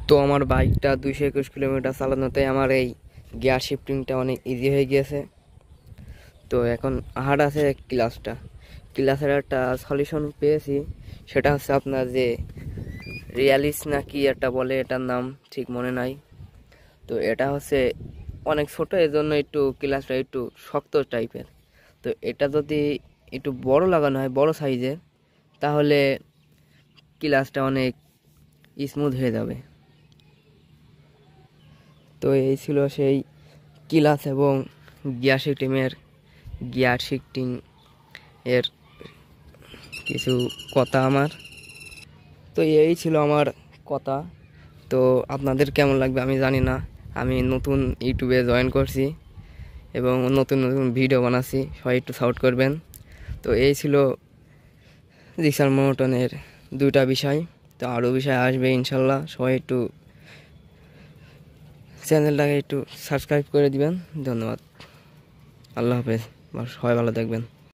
তো আমার বাইকটা 221 কিলোমিটার চালানোতে আমার এই গিয়ার শিফটিংটা অনেক ইজি হয়ে গিয়েছে। তো এখন হার্ড আছে ক্লাসের একটা সলিউশন পেয়েছি, সেটা হচ্ছে আপনার যে রিয়ালিস না কি একটা বলে, এটার নাম ঠিক মনে নাই। তো এটা হচ্ছে অনেক ছোট, এর জন্য একটু ক্লাসটা একটু শক্ত টাইপের। তো এটা যদি একটু বড় লাগানো হয়, বড় সাইজের, তাহলে ক্লাসটা অনেক স্মুথ হয়ে যাবে। তো এই ছিল সেই ক্লাস এবং গিয়ার শিফটিং এর কিছু কথা আমার। তো এই ছিল আমার কথা। তো আপনাদের কেমন লাগবে আমি জানি না। আমি নতুন ইউটিউবে জয়েন করছি এবং নতুন নতুন ভিডিও বানাচ্ছি, সবাই একটু সাপোর্ট করবেন। তো এই ছিল জিক্সার মোনোটনের 2টা বিষয়। তো আরও বিষয় আসবে ইনশাল্লাহ। সবাই একটু চ্যানেলটাকে একটু সাবস্ক্রাইব করে দিবেন। ধন্যবাদ। আল্লাহ হাফেজ। সবাই ভালো থাকবেন।